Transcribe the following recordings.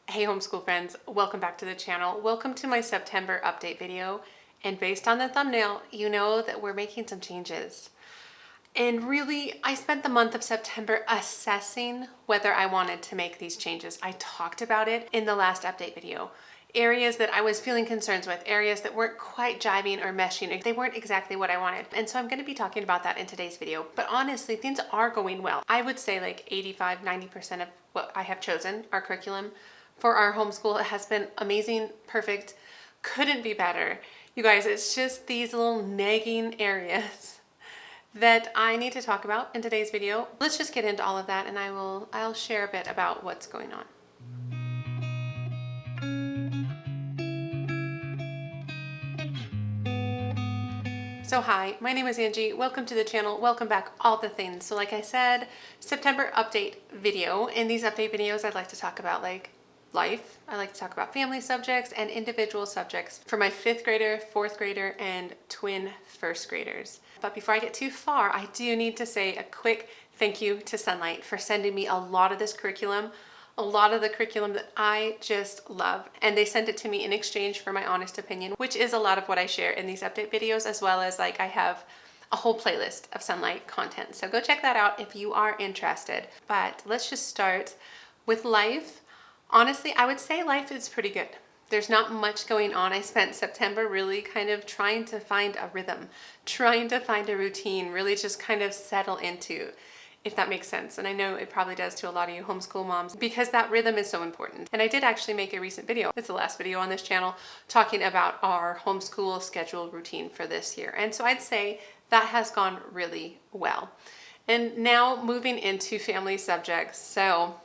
Hey homeschool friends, welcome back to the channel. Welcome to my September update video. And based on the thumbnail, you know that we're making some changes. And really, I spent the month of September assessing whether I wanted to make these changes. I talked about it in the last update video. Areas that I was feeling concerns with, areas that weren't quite jiving or meshing, they weren't exactly what I wanted. And so I'm going to be talking about that in today's video. But honestly, things are going well. I would say like 85–90% of what I have chosen, our curriculum for our homeschool, has been amazing, perfect, couldn't be better. You guys, it's just these little nagging areas that I need to talk about in today's video. Let's just get into all of that and I'll share a bit about what's going on. So hi, my name is Angie. Welcome to the channel. Welcome back, all the things. So like I said, September update video. In these update videos, I'd like to talk about like life. I like to talk about family subjects and individual subjects for my 5th grader, 4th grader, and twin 1st graders. But before I get too far, I do need to say a quick thank you to Sonlight for sending me a lot of this curriculum. A lot of the curriculum that I just love, and they sent it to me in exchange for my honest opinion, which is a lot of what I share in these update videos, as well as like I have a whole playlist of Sonlight content. So go check that out if you are interested. But let's just start with life. Honestly, I would say life is pretty good. There's not much going on. I spent September really kind of trying to find a rhythm, trying to find a routine, really just kind of settle into, if that makes sense. And I know it probably does to a lot of you homeschool moms, because that rhythm is so important. And I did actually make a recent video, it's the last video on this channel, talking about our homeschool schedule routine for this year. And so I'd say that has gone really well. And now moving into family subjects. So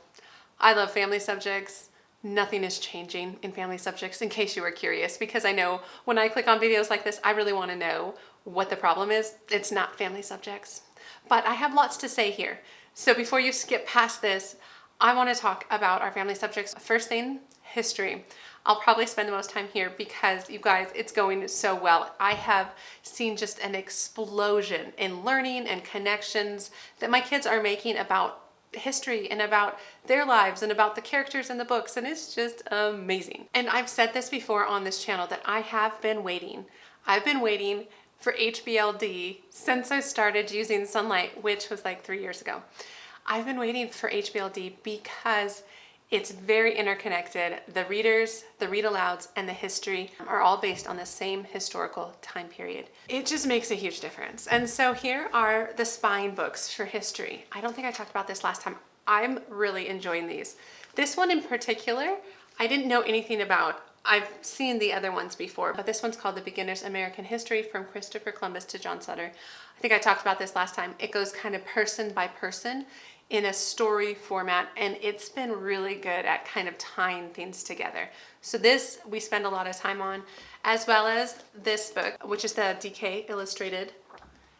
I love family subjects. Nothing is changing in family subjects, in case you were curious, because I know when I click on videos like this, I really want to know what the problem is. It's not family subjects. But I have lots to say here. So before you skip past this, I want to talk about our family subjects. First thing, history. I'll probably spend the most time here because you guys, it's going so well. I have seen just an explosion in learning and connections that my kids are making about history and about their lives and about the characters in the books, and it's just amazing. And I've said this before on this channel that I have been waiting. I've been waiting for HBLD since I started using Sonlight, which was like 3 years ago. I've been waiting for HBLD because it's very interconnected. The readers, the read alouds, and the history are all based on the same historical time period. It just makes a huge difference. And so here are the spine books for history. I don't think I talked about this last time. I'm really enjoying these. This one in particular, I didn't know anything about. I've seen the other ones before, but this one's called The Beginner's American History from Christopher Columbus to John Sutter. I think I talked about this last time. It goes kind of person by person in a story format, and it's been really good at kind of tying things together. So this we spend a lot of time on, as well as this book, which is the DK Illustrated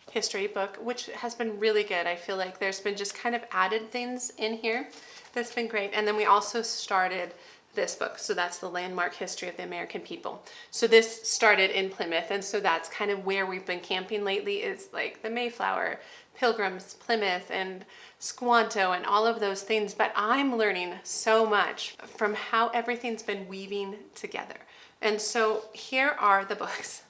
History book, which has been really good. I feel like there's been just kind of added things in here that's been great. And then we also started this book. So that's the Landmark History of the American People. So this started in Plymouth, and so that's kind of where we've been camping lately, is like the Mayflower, Pilgrims, Plymouth, and Squanto, and all of those things. But I'm learning so much from how everything's been weaving together. And so here are the books.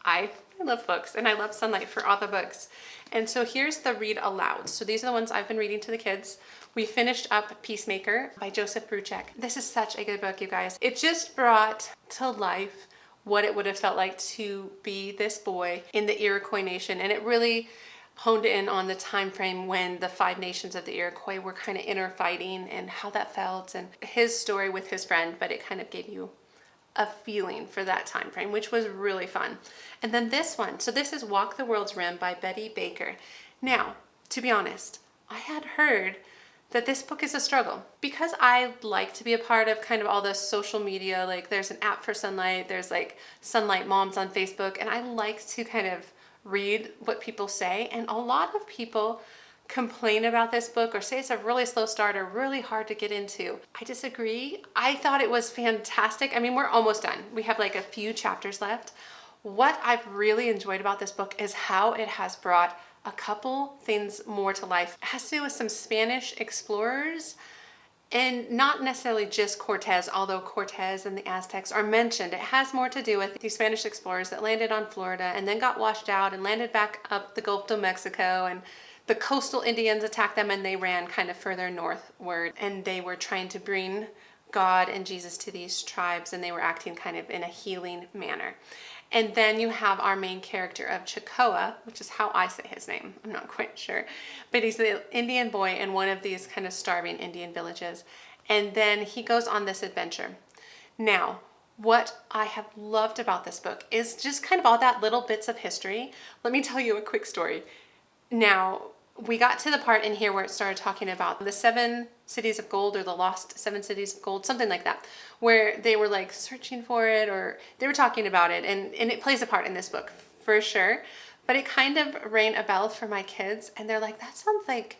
I love books, and I love Sonlight for all the books. And so here's the read aloud. So these are the ones I've been reading to the kids. We finished up Peacemaker by Joseph Bruchac. This is such a good book, you guys. It just brought to life what it would have felt like to be this boy in the Iroquois Nation. And it really honed in on the time frame when the 5 nations of the Iroquois were kind of interfighting and how that felt, and his story with his friend, but it kind of gave you a feeling for that time frame, which was really fun. And then this one, so this is Walk the World's Rim by Betty Baker. Now, to be honest, I had heard that this book is a struggle because I like to be a part of kind of all the social media. Like there's an app for Sonlight, there's like Sonlight Moms on Facebook, and I like to kind of read what people say. And a lot of people complain about this book or say it's a really slow start or really hard to get into. I disagree. I thought it was fantastic. I mean, we're almost done. We have like a few chapters left. What I've really enjoyed about this book is how it has brought a couple things more to life. It has to do with some Spanish explorers And not necessarily just Cortez, although Cortez and the Aztecs are mentioned. It has more to do with the Spanish explorers that landed on Florida and then got washed out and landed back up the Gulf of Mexico, and the coastal Indians attacked them and they ran kind of further northward, and they were trying to bring God and Jesus to these tribes, and they were acting kind of in a healing manner. And then you have our main character of Chikoa, which is how I say his name. I'm not quite sure. But he's the Indian boy in one of these kind of starving Indian villages. And then he goes on this adventure. Now, what I have loved about this book is just kind of all that little bits of history. Let me tell you a quick story. Now, we got to the part in here where it started talking about the 7 cities of gold, or the lost 7 cities of gold, something like that, where they were like searching for it, or they were talking about it, and it plays a part in this book for sure. But it kind of rang a bell for my kids, and they're like, that sounds like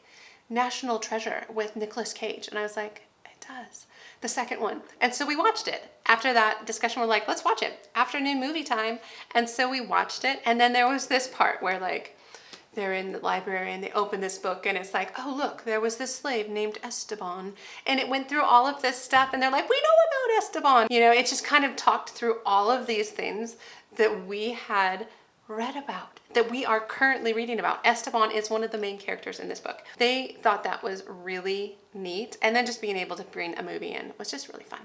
National Treasure with Nicolas Cage. And I was like, it does. The second one. And so we watched it. After that discussion, we're like, let's watch it. Afternoon movie time. And so we watched it. And then there was this part where like, they're in the library and they open this book and it's like, oh look, there was this slave named Esteban, and it went through all of this stuff, and they're like, we know about Esteban. You know, it just kind of talked through all of these things that we had read about, that we are currently reading about. Esteban is one of the main characters in this book. They thought that was really neat, and then just being able to bring a movie in was just really fun.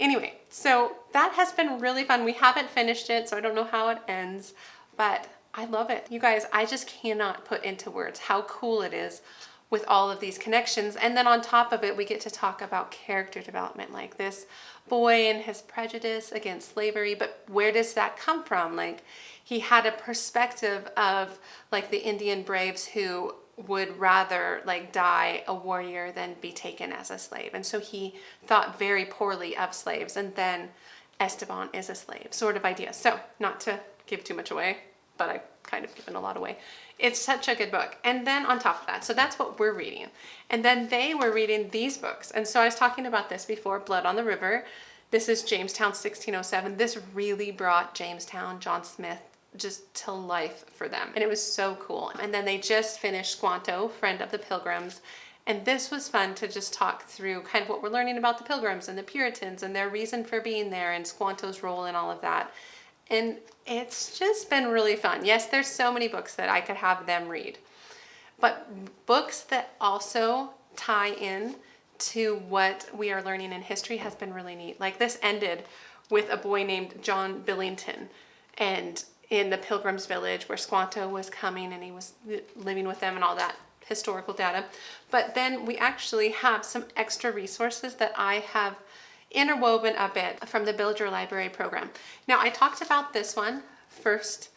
Anyway, so that has been really fun. We haven't finished it, so I don't know how it ends, but I love it. You guys, I just cannot put into words how cool it is with all of these connections. And then on top of it, we get to talk about character development, like this boy and his prejudice against slavery. But where does that come from? Like, he had a perspective of like the Indian braves who would rather like die a warrior than be taken as a slave. And so he thought very poorly of slaves. And then Esteban is a slave, sort of idea. So not to give too much away, but I've kind of given a lot away. It's such a good book. And then on top of that, so that's what we're reading. And then they were reading these books. And so I was talking about this before, Blood on the River. This is Jamestown 1607. This really brought Jamestown, John Smith, just to life for them. And it was so cool. And then they just finished Squanto, Friend of the Pilgrims. And this was fun to just talk through kind of what we're learning about the Pilgrims and the Puritans and their reason for being there and Squanto's role in all of that. And it's just been really fun. Yes, there's so many books that I could have them read, but books that also tie in to what we are learning in history has been really neat. Like this ended with a boy named John Billington, and in the Pilgrims Village where Squanto was coming and he was living with them and all that historical data. But then we actually have some extra resources that I have interwoven a bit from the Build Your Library program. Now, I talked about this one first,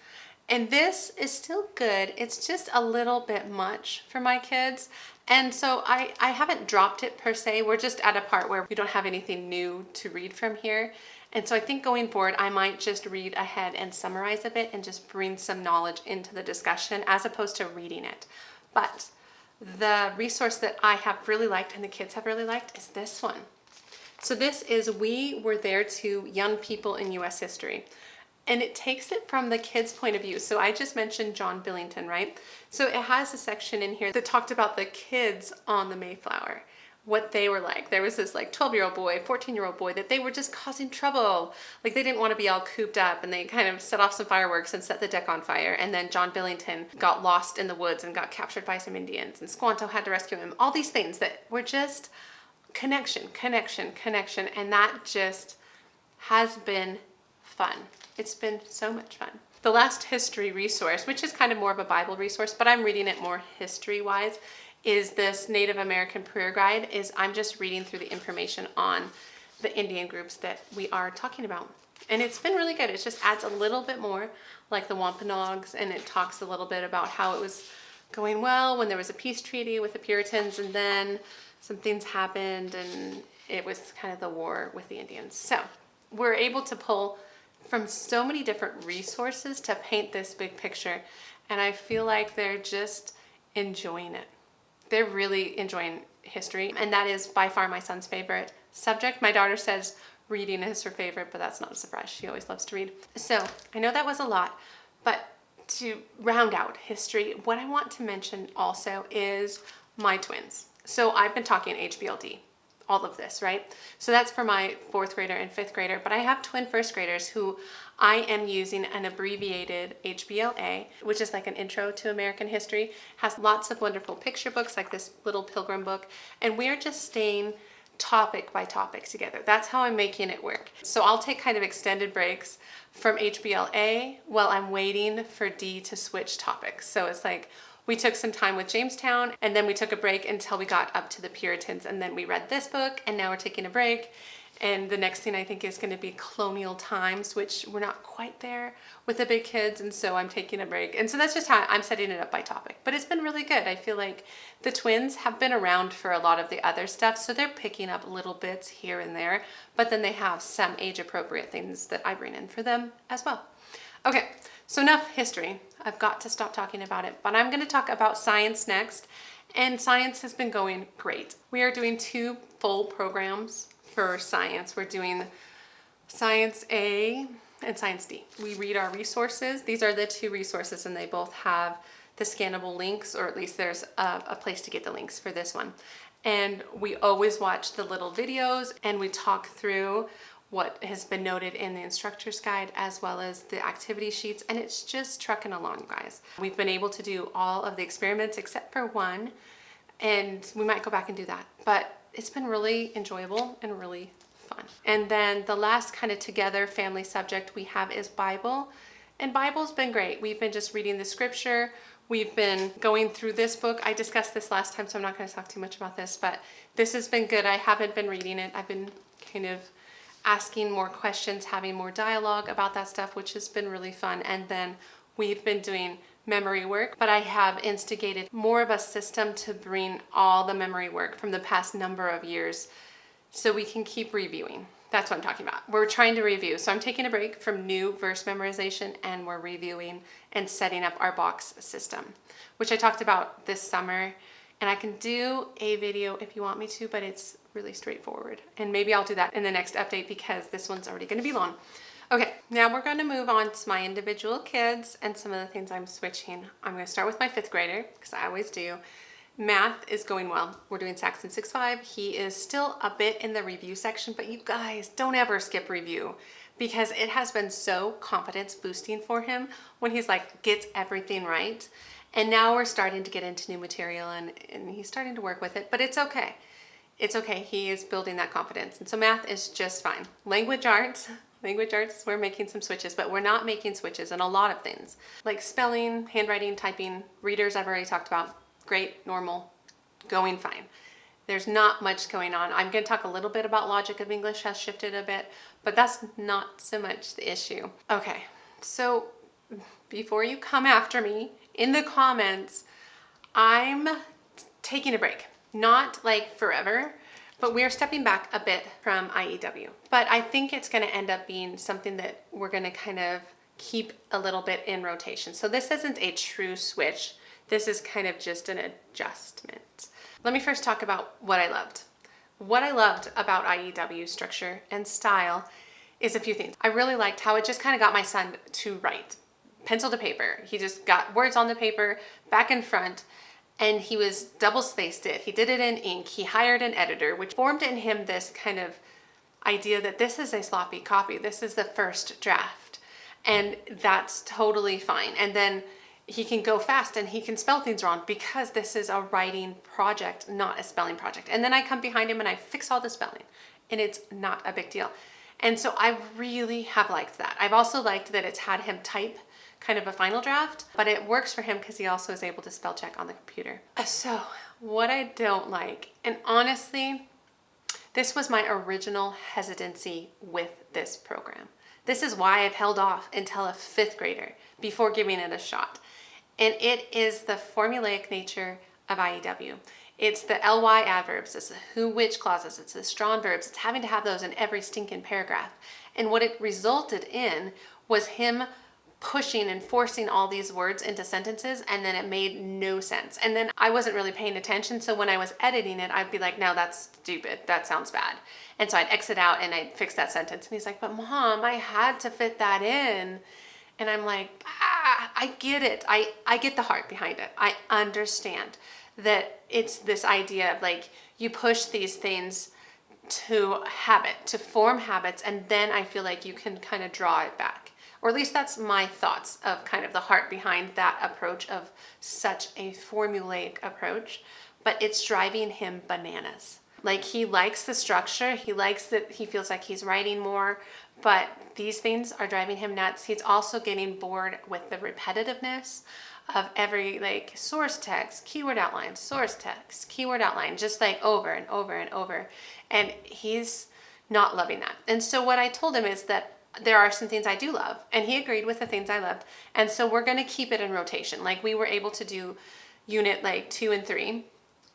and this is still good. It's just a little bit much for my kids. And so I haven't dropped it per se. We're just at a part where we don't have anything new to read from here. And so I think going forward, I might just read ahead and summarize a bit and just bring some knowledge into the discussion as opposed to reading it. But the resource that I have really liked and the kids have really liked is this one. So this is We Were There Too, Young People in U.S. History. And it takes it from the kids' point of view. So I just mentioned John Billington, right? So it has a section in here that talked about the kids on the Mayflower, what they were like. There was this like 12-year-old boy, 14-year-old boy that they were just causing trouble. Like they didn't want to be all cooped up, and they kind of set off some fireworks and set the deck on fire. And then John Billington got lost in the woods and got captured by some Indians, and Squanto had to rescue him. All these things that were just connection, and that just has been fun. It's been so much fun. The last history resource, which is kind of more of a Bible resource, but I'm reading it more history-wise, is this Native American Prayer Guide. I'm just reading through the information on the Indian groups that we are talking about. And it's been really good. It just adds a little bit more, like the Wampanoags, and it talks a little bit about how it was going well when there was a peace treaty with the Puritans, and then some things happened and it was kind of the war with the Indians. So we're able to pull from so many different resources to paint this big picture, and I feel like they're just enjoying it. They're really enjoying history, and that is by far my son's favorite subject. My daughter says reading is her favorite, but that's not a surprise. She always loves to read. So I know that was a lot, but to round out history, what I want to mention also is my twins. So I've been talking HBLD all of this, right? So that's for my 4th grader and 5th grader, but I have twin 1st graders who I am using an abbreviated HBLA, which is like an intro to American history, has lots of wonderful picture books like this little pilgrim book, and we're just staying topic by topic together. That's how I'm making it work. So I'll take kind of extended breaks from HBLA while I'm waiting for D to switch topics. So it's like we took some time with Jamestown, and then we took a break until we got up to the Puritans, and then we read this book, and now we're taking a break. And the next thing I think is going to be colonial times, which we're not quite there with the big kids, and so I'm taking a break. And so that's just how I'm setting it up by topic. But it's been really good. I feel like the twins have been around for a lot of the other stuff, so they're picking up little bits here and there, but then they have some age-appropriate things that I bring in for them as well. Okay, so enough history. I've got to stop talking about it, but I'm going to talk about science next, and science has been going great. We are doing 2 full programs for science. We're doing Science A and Science D. We read our resources. These are the 2 resources, and they both have the scannable links, or at least there's a place to get the links for this one. And we always watch the little videos, and we talk through what has been noted in the instructor's guide as well as the activity sheets, and it's just trucking along, guys. We've been able to do all of the experiments except for one, and we might go back and do that, but it's been really enjoyable and really fun. And then the last kind of together family subject we have is Bible, and Bible's been great. We've been just reading the scripture. We've been going through this book. I discussed this last time, so I'm not going to talk too much about this, but this has been good. I haven't been reading it. I've been kind of asking more questions, having more dialogue about that stuff, which has been really fun. And then we've been doing memory work, but I have instigated more of a system to bring all the memory work from the past number of years so we can keep reviewing. That's what I'm talking about. We're trying to review. So I'm taking a break from new verse memorization, and we're reviewing and setting up our box system, which I talked about this summer. And I can do a video if you want me to, but it's really straightforward. And maybe I'll do that in the next update because this one's already going to be long. Okay, now we're going to move on to my individual kids and some of the things I'm switching. I'm going to start with my 5th grader, because I always do. Math is going well. We're doing Saxon 6.5. He is still a bit in the review section, but you guys, don't ever skip review, because it has been so confidence boosting for him when he's like, gets everything right. And now we're starting to get into new material, and he's starting to work with it, but it's okay. It's okay. He is building that confidence. And so math is just fine. Language arts, we're making some switches, but we're not making switches in a lot of things. Like spelling, handwriting, typing, readers I've already talked about. Great, normal, going fine. There's not much going on. I'm going to talk a little bit about logic of English has shifted a bit, but that's not so much the issue. Okay, so before you come after me in the comments, I'm taking a break. Not like forever, but we're stepping back a bit from IEW. But I think it's going to end up being something that we're going to kind of keep a little bit in rotation. So this isn't a true switch. This is kind of just an adjustment. Let me first talk about what I loved. What I loved about IEW structure and style is a few things. I really liked how it just kind of got my son to write. Pencil to paper. He just got words on the paper, back and front, and he was double-spaced it. He did it in ink. He hired an editor, which formed in him this kind of idea that this is a sloppy copy. This is the first draft, and that's totally fine. And then he can go fast and he can spell things wrong because this is a writing project, not a spelling project. And then I come behind him and I fix all the spelling, and it's not a big deal. And so I really have liked that. I've also liked that it's had him type kind of a final draft, but it works for him because he also is able to spell check on the computer. So what I don't like, and honestly, this was my original hesitancy with this program. This is why I've held off until a 5th grader before giving it a shot. And it is the formulaic nature of IEW. It's the ly adverbs, it's the who, which clauses, it's the strong verbs. It's having to have those in every stinking paragraph. And what it resulted in was him pushing and forcing all these words into sentences, and then it made no sense. And then I wasn't really paying attention, so when I was editing it, I'd be like, no, that's stupid, that sounds bad. And so I'd exit out and I'd fix that sentence. And he's like, but Mom, I had to fit that in. And I'm like, I get it. I get the heart behind it. I understand that it's this idea of like, you push these things to habit, to form habits, and then I feel like you can kind of draw it back. Or at least that's my thoughts of kind of the heart behind that approach of such a formulaic approach, but it's driving him bananas. Like, he likes the structure, he likes that he feels like he's writing more, but these things are driving him nuts. He's also getting bored with the repetitiveness of every like source text, keyword outline, source text, keyword outline, just like over and over and over. And he's not loving that. And so what I told him is that there are some things I do love, and he agreed with the things I loved. And so we're going to keep it in rotation. Like, we were able to do unit like 2 and 3.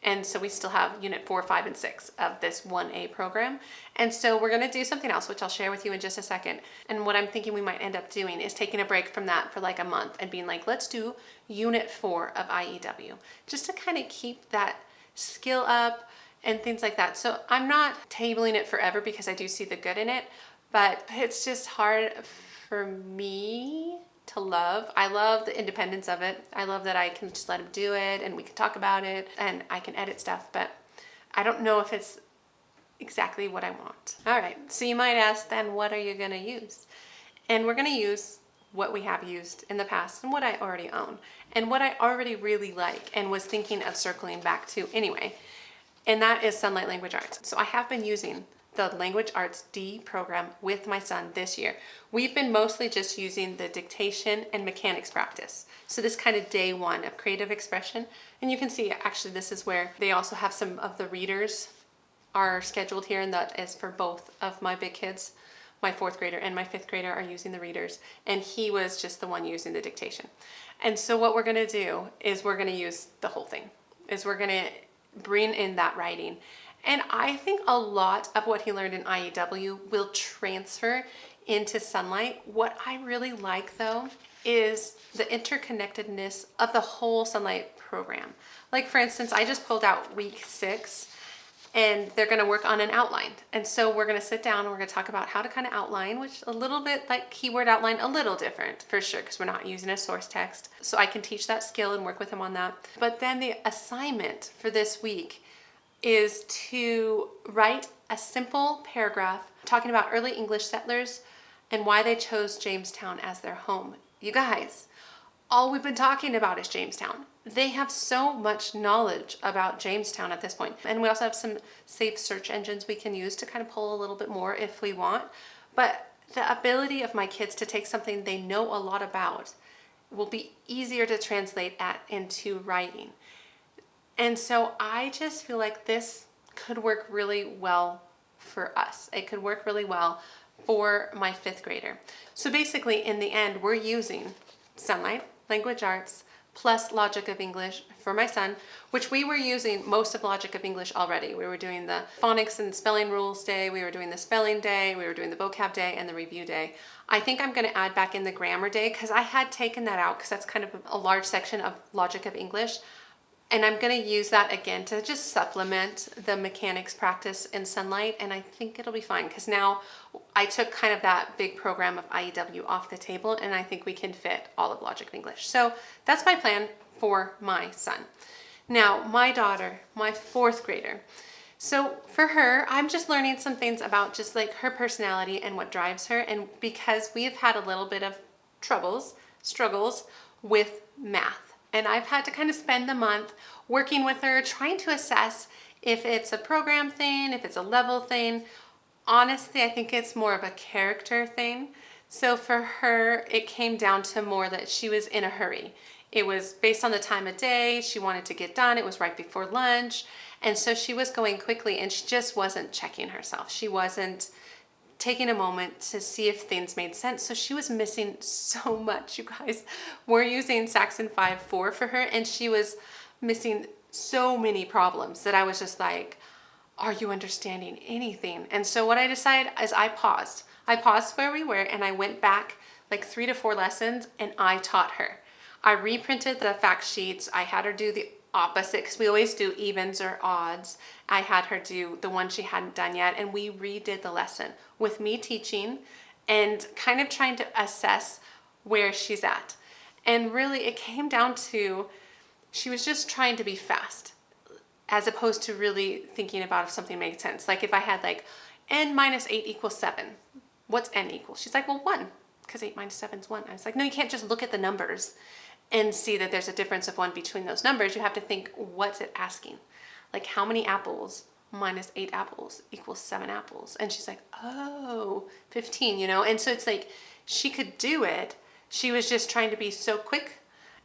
And so we still have unit 4, 5, and 6 of this 1A program. And so we're gonna do something else, which I'll share with you in just a second. And what I'm thinking we might end up doing is taking a break from that for like a month and being like, let's do unit 4 of IEW, just to kind of keep that skill up and things like that. So I'm not tabling it forever because I do see the good in it, but it's just hard for me to love. I love the independence of it. I love that I can just let him do it and we can talk about it and I can edit stuff, but I don't know if it's exactly what I want. All right, so you might ask then, what are you gonna use? And we're gonna use what we have used in the past and what I already own and what I already really like and was thinking of circling back to anyway, and that is Sonlight Language Arts. So I have been using the Language Arts D program with my son this year. We've been mostly just using the dictation and mechanics practice. So this kind of day 1 of creative expression. And you can see actually this is where they also have some of the readers are scheduled here, and that is for both of my big kids. My 4th grader and my 5th grader are using the readers, and he was just the one using the dictation. And so what we're gonna do is we're gonna use the whole thing, is we're gonna bring in that writing. And I think a lot of what he learned in IEW will transfer into Sonlight. What I really like though is the interconnectedness of the whole Sonlight program. Like, for instance, I just pulled out week 6 and they're gonna work on an outline. And so we're gonna sit down and we're gonna talk about how to kind of outline, which a little bit like keyword outline, a little different for sure, because we're not using a source text. So I can teach that skill and work with him on that. But then the assignment for this week is to write a simple paragraph talking about early English settlers and why they chose Jamestown as their home. You guys, all we've been talking about is Jamestown. They have so much knowledge about Jamestown at this point. And we also have some safe search engines we can use to kind of pull a little bit more if we want. But the ability of my kids to take something they know a lot about will be easier to translate into writing. And so I just feel like this could work really well for us. It could work really well for my 5th grader. So basically, in the end, we're using Sonlight Language Arts plus Logic of English for my son, which we were using most of Logic of English already. We were doing the phonics and spelling rules day, we were doing the spelling day, we were doing the vocab day, and the review day. I think I'm going to add back in the grammar day because I had taken that out because that's kind of a large section of Logic of English. And I'm going to use that again to just supplement the mechanics practice in Sonlight, and I think it'll be fine because now I took kind of that big program of IEW off the table, and I think we can fit all of Logic of English. So that's my plan for my son. Now, my daughter, my 4th grader. So for her, I'm just learning some things about just like her personality and what drives her, and because we've had a little bit of struggles with math. And I've had to kind of spend the month working with her, trying to assess if it's a program thing, if it's a level thing. Honestly, I think it's more of a character thing. So for her, it came down to more that she was in a hurry. It was based on the time of day. She wanted to get done. It was right before lunch. And so she was going quickly and she just wasn't checking herself. She wasn't taking a moment to see if things made sense. So she was missing so much, you guys. We're using Saxon 5.4 for her, and she was missing so many problems that I was just like, are you understanding anything? And so what I decided is I paused. I paused where we were and I went back like 3 to 4 lessons and I taught her. I reprinted the fact sheets. I had her do the opposite because we always do evens or odds. I had her do the one she hadn't done yet, and we redid the lesson with me teaching and kind of trying to assess where she's at. And really it came down to she was just trying to be fast. as opposed to really thinking about if something makes sense. Like if I had like n minus 8 equals 7, what's n equal? She's like, well, 1, because 8 minus 7 is 1. I was like, no, you can't just look at the numbers and see that there's a difference of 1 between those numbers. You have to think, what's it asking? Like how many apples minus 8 apples equals 7 apples? And she's like, oh, 15, you know? And so it's like, she could do it. She was just trying to be so quick,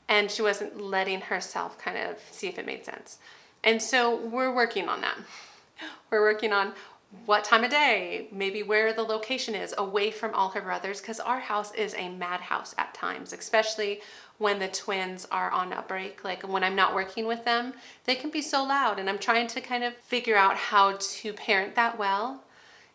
and she wasn't letting herself kind of see if it made sense. And so we're working on that. We're working on what time of day, maybe where the location is, away from all her brothers, because our house is a madhouse at times, especially when the twins are on a break. Like when I'm not working with them, they can be so loud, and I'm trying to kind of figure out how to parent that well,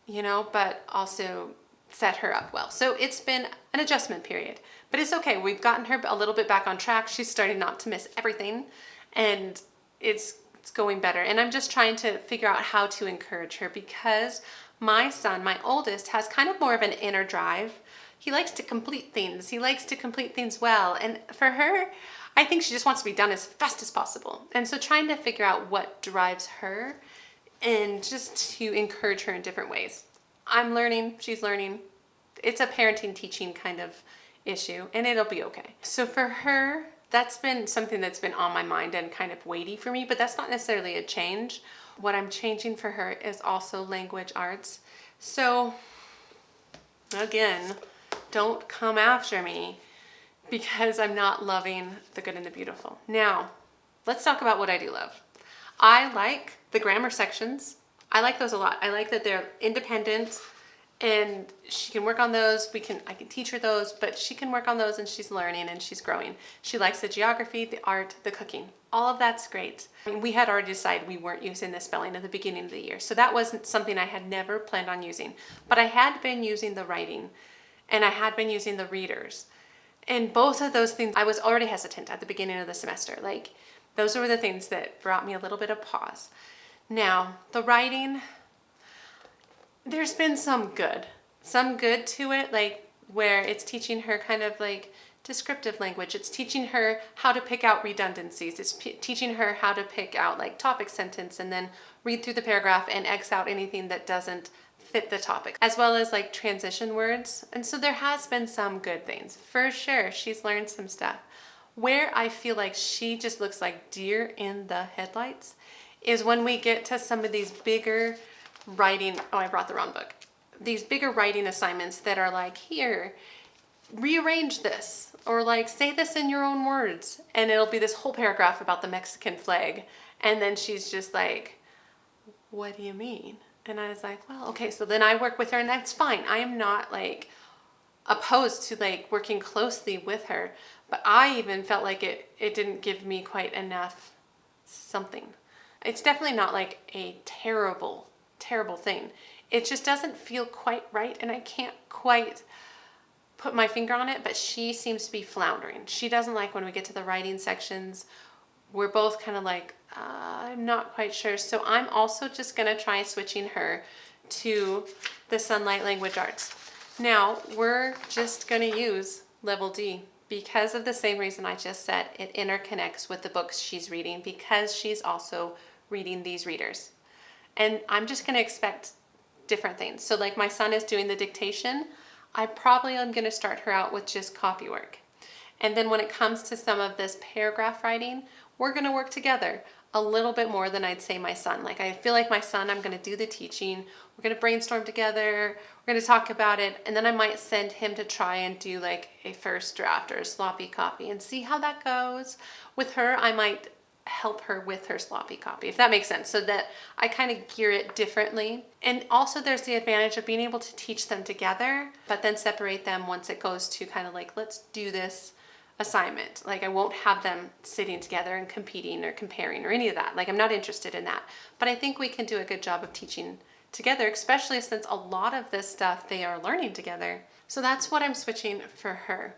you know, but also set her up well. So it's been an adjustment period, but it's okay. We've gotten her a little bit back on track. She's starting not to miss everything, and it's going better. And I'm just trying to figure out how to encourage her, because my son, my oldest, has kind of more of an inner drive. He likes to complete things. He likes to complete things well. And for her, I think she just wants to be done as fast as possible. And so trying to figure out what drives her and just to encourage her in different ways. I'm learning, she's learning. It's a parenting, teaching kind of issue, and it'll be okay. So for her, that's been something that's been on my mind and kind of weighty for me, but that's not necessarily a change. What I'm changing for her is also language arts. So again, don't come after me because I'm not loving the good and the beautiful. Now, let's talk about what I do love. I like the grammar sections. I like those a lot. I like that they're independent, and she can work on those. I can teach her those, but she can work on those, and she's learning and she's growing. She likes the geography, the art, the cooking. All of that's great. I mean, we had already decided we weren't using the spelling at the beginning of the year, so that wasn't something I had never planned on using. But I had been using the writing, and I had been using the readers. And both of those things, I was already hesitant at the beginning of the semester. Like, those were the things that brought me a little bit of pause. Now, the writing, there's been some good to it, like where it's teaching her kind of like descriptive language. It's teaching her how to pick out redundancies. It's teaching her how to pick out like topic sentence and then read through the paragraph and X out anything that doesn't fit the topic, as well as like transition words. And so there has been some good things. For sure, she's learned some stuff. Where I feel like she just looks like deer in the headlights is when we get to some of these bigger writing, oh, I brought the wrong book. These bigger writing assignments that are like, here, rearrange this, or like say this in your own words. And it'll be this whole paragraph about the Mexican flag. And then she's just like, what do you mean? And I was like, well, okay, so then I work with her, and that's fine. I am not like opposed to like working closely with her, but I even felt like it didn't give me quite enough something. It's definitely not like a terrible thing. It just doesn't feel quite right, and I can't quite put my finger on it, but she seems to be floundering. She doesn't like when we get to the writing sections. We're both kind of like, I'm not quite sure. So I'm also just gonna try switching her to the Sonlight Language Arts. Now, we're just gonna use level D because of the same reason I just said. It interconnects with the books she's reading because she's also reading these readers. And I'm just gonna expect different things. So like my son is doing the dictation, I probably am gonna start her out with just copy work. And then when it comes to some of this paragraph writing, we're gonna work together a little bit more than I'd say my son. Like I feel like my son, I'm gonna do the teaching, we're gonna brainstorm together, we're gonna talk about it, and then I might send him to try and do like a first draft or a sloppy copy and see how that goes. With her, I might help her with her sloppy copy, if that makes sense, so that I kind of gear it differently. And also there's the advantage of being able to teach them together, but then separate them once it goes to kind of like, let's do this assignment. Like I won't have them sitting together and competing or comparing or any of that. Like I'm not interested in that. But I think we can do a good job of teaching together, especially since a lot of this stuff they are learning together. So that's what I'm switching for her.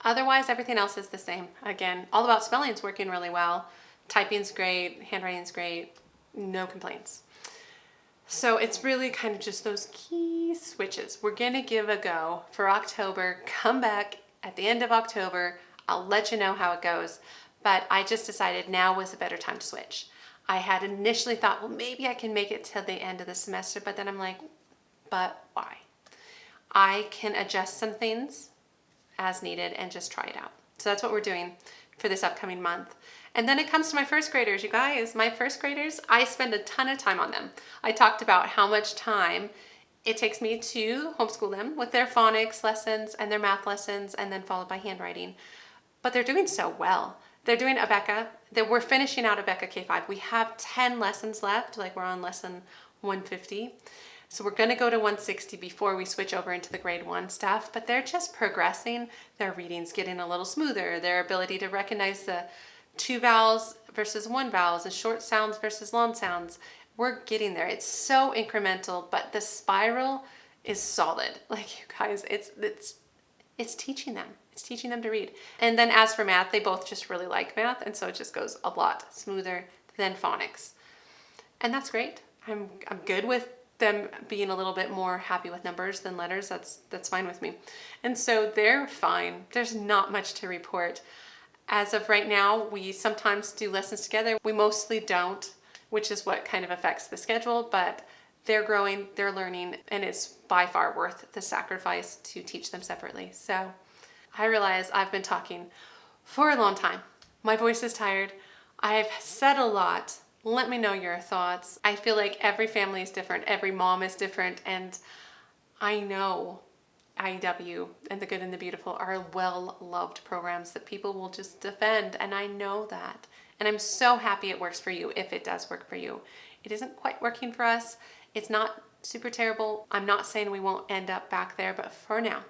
Otherwise, everything else is the same. Again, all about spelling is working really well. Typing's great, handwriting's great, no complaints. So it's really kind of just those key switches. We're gonna give a go for October. Come back at the end of October. I'll let you know how it goes. But I just decided now was a better time to switch. I had initially thought, well, maybe I can make it till the end of the semester, but then I'm like, but why? I can adjust some things as needed and just try it out. So that's what we're doing for this upcoming month. And then it comes to my first graders, you guys. My first graders, I spend a ton of time on them. I talked about how much time it takes me to homeschool them with their phonics lessons and their math lessons, and then followed by handwriting. But they're doing so well. They're doing Abeka. We're finishing out Abeka K5. We have 10 lessons left, like we're on lesson 150. So we're gonna go to 160 before we switch over into the grade 1 stuff, but they're just progressing. Their reading's getting a little smoother. Their ability to recognize the 2 vowels versus 1 vowels, the short sounds versus long sounds. We're getting there. It's so incremental, but the spiral is solid. Like, you guys, it's teaching them. It's teaching them to read. And then as for math, they both just really like math, and so it just goes a lot smoother than phonics. And that's great. I'm good with them being a little bit more happy with numbers than letters. That's fine with me. And so they're fine. There's not much to report. As of right now, we sometimes do lessons together. We mostly don't, which is what kind of affects the schedule, but they're growing, they're learning, and it's by far worth the sacrifice to teach them separately. So I realize I've been talking for a long time. My voice is tired. I've said a lot. Let me know your thoughts. I feel like every family is different. Every mom is different. And I know IEW and The Good and the Beautiful are well-loved programs that people will just defend. And I know that. And I'm so happy it works for you if it does work for you. It isn't quite working for us. It's not super terrible. I'm not saying we won't end up back there, but for now,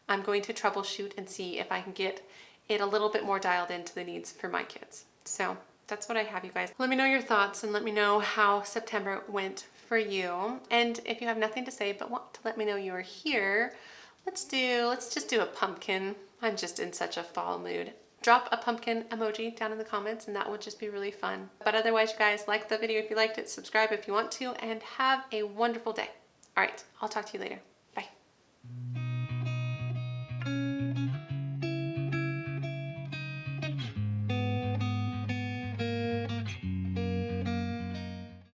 I'm going to troubleshoot and see if I can get it a little bit more dialed into the needs for my kids. So that's what I have, you guys. Let me know your thoughts and let me know how September went for you. And if you have nothing to say but want to let me know you're here, let's just do a pumpkin. I'm just in such a fall mood. Drop a pumpkin emoji down in the comments and that would just be really fun. But otherwise, you guys, like the video if you liked it, subscribe if you want to, and have a wonderful day. All right, I'll talk to you later.